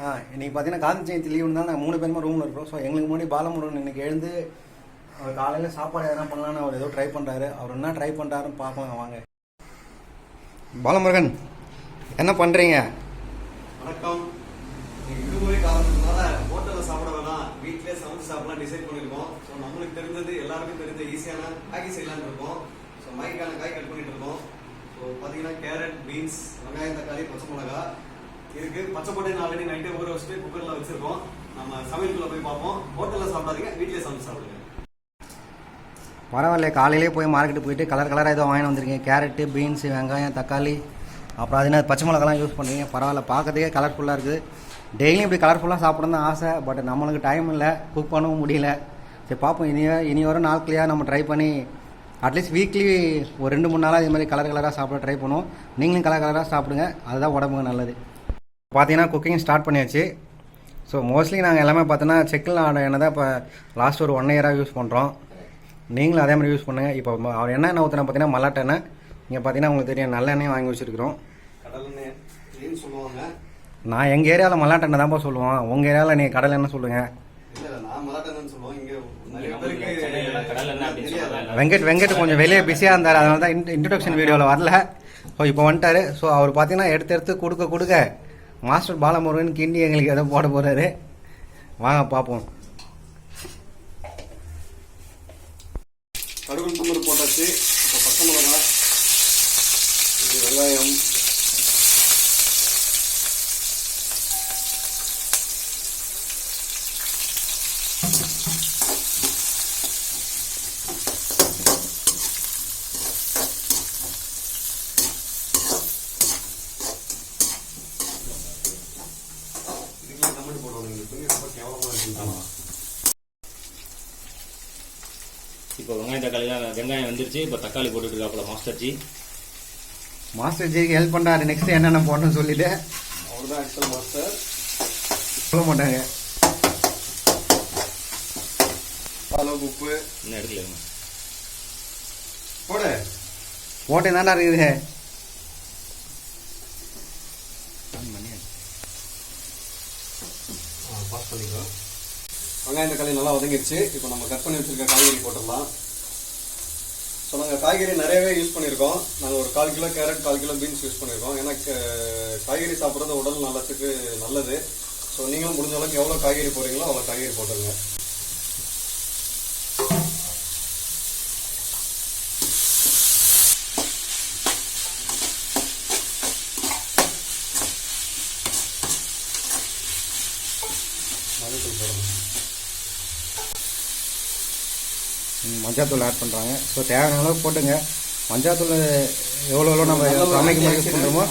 இன்றைக்கி பார்த்தீங்கன்னா காந்தி ஜெயந்தி லீவுன்னு தான் நாங்கள் 3 பேருமே ரூமில் இருக்கிறோம். ஸோ எங்களுக்கு முன்னாடி பாலமுருகன் இன்றைக்கி எழுந்து அவர் காலையில் சாப்பாடு எதனா பண்ணலான்னு அவர் ஏதோ ட்ரை பண்ணுறாரு. அவர் என்ன ட்ரை பண்ணுறாருன்னு பார்ப்போம் வாங்க. பாலமுருகன் என்ன பண்ணுறீங்க? வணக்கம். விடுமுறை காலத்துனால ஹோட்டலில் சாப்பிட வேணாம், வீட்டிலே சமைச்சு சாப்பிடலாம் டிசைட் பண்ணியிருக்கோம். ஸோ நம்மளுக்கு தெரிஞ்சது எல்லாருக்கும் தெரிஞ்ச ஈஸியான மேகி செய்யலான்னு இருக்கோம். ஸோ மேகிக்கான காய் கட் பண்ணிட்டு இருக்கோம். ஸோ பார்த்தீங்கன்னா கேரட், பீன்ஸ், வெங்காயம், தக்காளி, பச்சை மிளகா இருக்கு. பச்சை போட்டு ஆல்ரெடி நைட்டே ஊற வச்சுட்டு குக்கரில் வச்சிருக்கோம். நம்ம சமையலுக்குள்ள போய் பார்ப்போம். ஹோட்டலில் சாப்பிடாதீங்க, வீட்டிலே சமைச்சு சாப்பிடுங்க. பரவாயில்ல, காலையிலே போய் மார்க்கெட்டு போயிட்டு கலர் கலராக ஏதோ வாங்கிட்டு வந்திருக்கீங்க. கேரட்டு, பீன்ஸு, வெங்காயம், தக்காளி, அப்புறம் அது என்ன பச்சை மிளகாலாம் யூஸ் பண்ணுறீங்க. பரவாயில்ல, பார்க்கறதுக்கே கலர்ஃபுல்லாக இருக்குது. டெய்லியும் இப்படி கலர்ஃபுல்லாக சாப்பிடணும் தான் ஆசை. பட் நம்மளுக்கு டைம் இல்லை, குக் பண்ணவும் முடியல. சரி பார்ப்போம், இனி வர நாட்களையாக நம்ம ட்ரை பண்ணி அட்லீஸ்ட் வீக்லி ஒரு 2-3 நாளாக இது மாதிரி கலர் கலராக சாப்பிட ட்ரை பண்ணுவோம். நீங்களும் கலர் கலராக சாப்பிடுங்க, அதுதான் உடம்புக்கு நல்லது. பார்த்தீங்கன்னா குக்கிங் ஸ்டார்ட் பண்ணியாச்சு. ஸோ மோஸ்ட்லி நாங்கள் எல்லாமே பார்த்தோன்னா செக்கில் ஆன எண்ணெய் தான் இப்போ லாஸ்ட் ஒரு 1 இயராக யூஸ் பண்ணுறோம். நீங்களும் அதே மாதிரி யூஸ் பண்ணுங்கள். இப்போ அவர் என்ன ஊற்றுனா பார்த்தீங்கன்னா மல்லாட்ட எண்ணெய். இங்கே பார்த்தீங்கன்னா உங்களுக்கு தெரியும், நல்ல எண்ணெயும் வாங்கி வச்சுருக்கிறோம். கடலெண்ணெய் சொல்லுவாங்க. நான் எங்கள் ஏரியாவில் மல்லாட்ட எண்ணெய் தான்ப்பா சொல்லுவோம். உங்கள் ஏரியாவில் நீங்கள் கடல் எண்ணெய் சொல்லுங்கள். வெங்கட் கொஞ்சம் வெளியே பிஸியாக இருந்தார், அதனால தான் இன்ட்ரடக்ஷன் வீடியோவில் வரல. ஸோ இப்போ வந்துட்டார். ஸோ அவர் பார்த்தீங்கன்னா எடுத்து கொடுக்க மாஸ்டர் பாலமுருகன் கிண்டி எங்களுக்கு எதை போட போகிறாரு. வாங்க பார்ப்போம். கடுகு தும்பரு போட்டாச்சு. இப்போ பச்சை மிளகா, வெங்காயம், இப்போ வெங்காயம் தக்காளிலாம் வெங்காயம் வந்துருச்சு. இப்போ தக்காளி போட்டுட்டு இருக்காப்புல மாஸ்டர் ஜிக்கு ஹெல்ப் பண்ணுறாரு. நெக்ஸ்ட் என்னென்ன போடணும்னு சொல்லிட்டு அவர் தான் ஆக்சுவல் மாஸ்டர். சொல்ல மாட்டாங்க. அளவு உப்பு இன்னும் எடுக்கல போட்டு தானே இருக்குது. பாஸ் பண்ணிக்கலாம். வெங்காயம் தக்காளி நல்லா வதங்கிடுச்சு. இப்போ நம்ம கட் பண்ணி வச்சிருக்க காய்கறி போட்டுடலாம். ஸோ நாங்கள் காய்கறி நிறையவே யூஸ் பண்ணியிருக்கோம். நாங்கள் ஒரு 1/4 kilo carrot, 1/4 kilo beans use பண்ணியிருக்கோம். ஏன்னா காய்கறி சாப்பிட்றது உடல் நலத்துக்கு நல்லது. ஸோ நீங்களும் முடிஞ்ச அளவுக்கு எவ்வளோ காய்கறி போடுறீங்களோ அவ்வளோ காய்கறி போட்டுருங்க. மஞ்சாத்தூள் ஆட் பண்ணுறாங்க. ஸோ தேவையான அளவு போட்டுங்க. மஞ்சாத்தூள் எவ்வளோ நம்ம சமைக்கும் போது யூஸ் பண்ணுறோமோ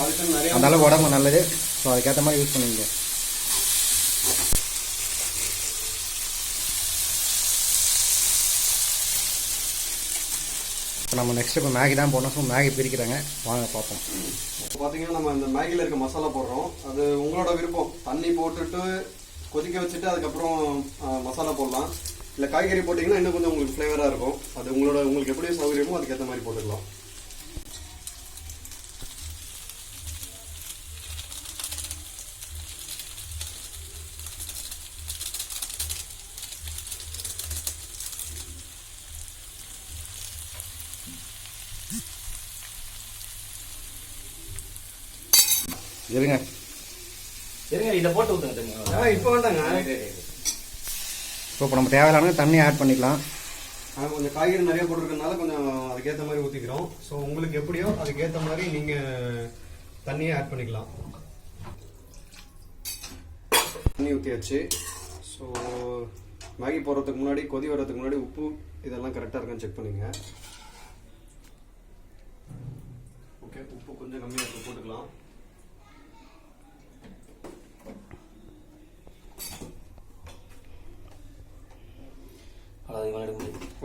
அந்த அளவு உடம்பு நல்லது. ஸோ அதுக்கேற்ற மாதிரி யூஸ் பண்ணுவீங்க. இப்போ நம்ம நெக்ஸ்ட் இப்போ மேகி தான் போடணும். ஸோ மேகி பிரிக்கிறாங்க, வாங்க பார்ப்போம். பார்த்தீங்கன்னா நம்ம இந்த மேகியில் இருக்க மசாலா போடுறோம். அது உங்களோட விருப்பம். தண்ணி போட்டுட்டு கொதிக்க வச்சுட்டு அதுக்கப்புறம் மசாலா போடலாம். இல்லை காய்கறி போட்டிங்கன்னா இன்னும் கொஞ்சம் உங்களுக்கு ஃப்ளேவராக இருக்கும். அது உங்களுக்கு எப்படி சௌகரியமோ அதுக்கேற்ற மாதிரி போட்டுக்கலாம். இருங்க இதை போட்டு ஊற்றுங்க. இப்போ வேண்டாங்க. ஸோ இப்போ நம்ம தேவையான தண்ணி ஆட் பண்ணிக்கலாம். கொஞ்சம் காய்கறி நிறைய போட்டுருக்கனால கொஞ்சம் அதுக்கேற்ற மாதிரி ஊற்றிக்கிறோம். ஸோ உங்களுக்கு எப்படியோ அதுக்கேற்ற மாதிரி நீங்கள் தண்ணியை ஆட் பண்ணிக்கலாம். தண்ணி ஊற்றியாச்சு. ஸோ மேகி போடுறதுக்கு முன்னாடி, கொதி வர்றதுக்கு முன்னாடி உப்பு இதெல்லாம் கரெக்டாக இருக்கான்னு செக் பண்ணிங்க. ஓகே, உப்பு கொஞ்சம் கம்மியாக போட்டுக்கலாம்.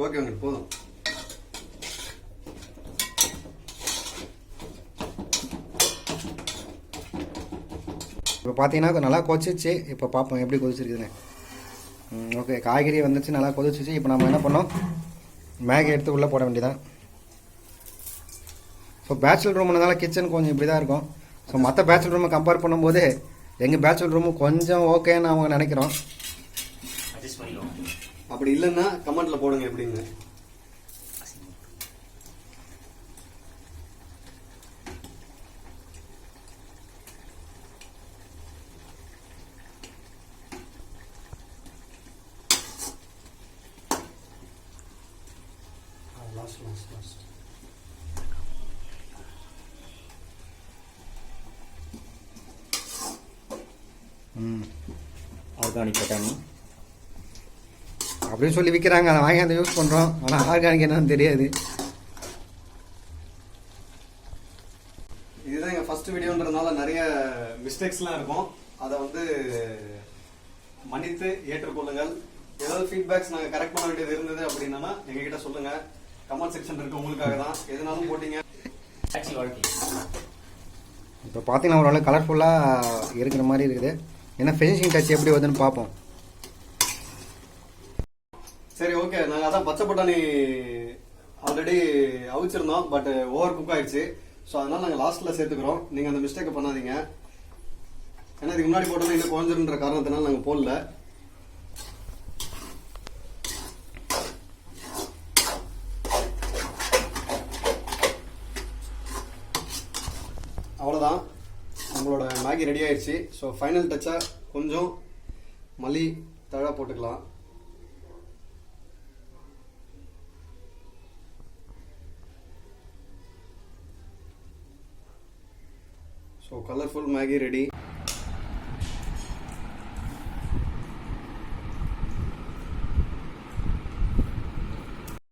ஓகே, போதும். இப்போ பார்த்தீங்கன்னா நல்லா கொதிச்சிச்சு. இப்போ பார்ப்போம் எப்படி கொதிச்சிருக்குதுன்னு. ஓகே, காய்கறி வந்துச்சு, நல்லா கொதிச்சிச்சு. இப்போ நம்ம என்ன பண்ணோம், மேகி எடுத்து உள்ளே போட வேண்டியதான். ஸோ பேச்சுலர் ரூம்னால கிச்சன் கொஞ்சம் இப்படி தான் இருக்கும். ஸோ மற்ற பேச்சுலர் ரூமை கம்பேர் பண்ணும்போது எங்கள் பேச்சுலர் ரூமு கொஞ்சம் ஓகேன்னு அவங்க நினைக்கிறோம். அட்ஜஸ்ட் பண்ணிக்கோங்க. அப்படி இல்லைன்னா கமெண்ட்ல போடுங்க எப்படின்னு. லாஸ்ட் ஆர்கானிக் பட்டாணி அப்படின்னு சொல்லி விற்கிறாங்க, அதை வாங்கி அதை யூஸ் பண்ணுறோம். ஆனால் ஆர்கானிக் என்னன்னு தெரியாது. இதுதான் எங்க ஃபர்ஸ்ட் வீடியோன்றதுனால நிறைய மிஸ்டேக்ஸ்லாம் இருக்கும். அதை வந்து மன்னித்து ஏற்றுக்கொள்ளுங்கள். ஏதாவது ஃபீட்பேக்ஸ் நாங்கள் கரெக்ட் பண்ண வேண்டியது இருந்தது அப்படின்னா எங்ககிட்ட சொல்லுங்க. கமெண்ட் செக்ஷன் இருக்கு உங்களுக்காக தான், எதுனாலும் போட்டீங்க. டாக்ஸி வாழ்க்கை. இப்போ பார்த்தீங்கன்னா ஓரளவு கலர்ஃபுல்லாக இருக்கிற மாதிரி இருக்குது. ஏன்னா ஃபினிஷிங் டச் எப்படி வருதுன்னு பார்ப்போம். சரி ஓகே, நாங்கள் அதான் பச்சை பட்டாணி ஆல்ரெடி அவிச்சிருந்தோம், பட் ஓவர் குக் ஆயிடுச்சு. ஸோ அதனால நாங்கள் லாஸ்ட்ல சேர்த்துக்கிறோம். நீங்கள் அந்த மிஸ்டேக்கை பண்ணாதீங்க. ஏன்னா இதுக்கு முன்னாடி போட்டோம்னா இன்னும் குறைஞ்சிருன்ற காரணத்தினால நாங்கள் போடல. அவ்வளோதான், நம்மளோட மேகி ரெடி ஆயிடுச்சு. ஸோ ஃபைனல் டச்சாக கொஞ்சம் மல்லி தழை போட்டுக்கலாம். So colourful Maggi ready.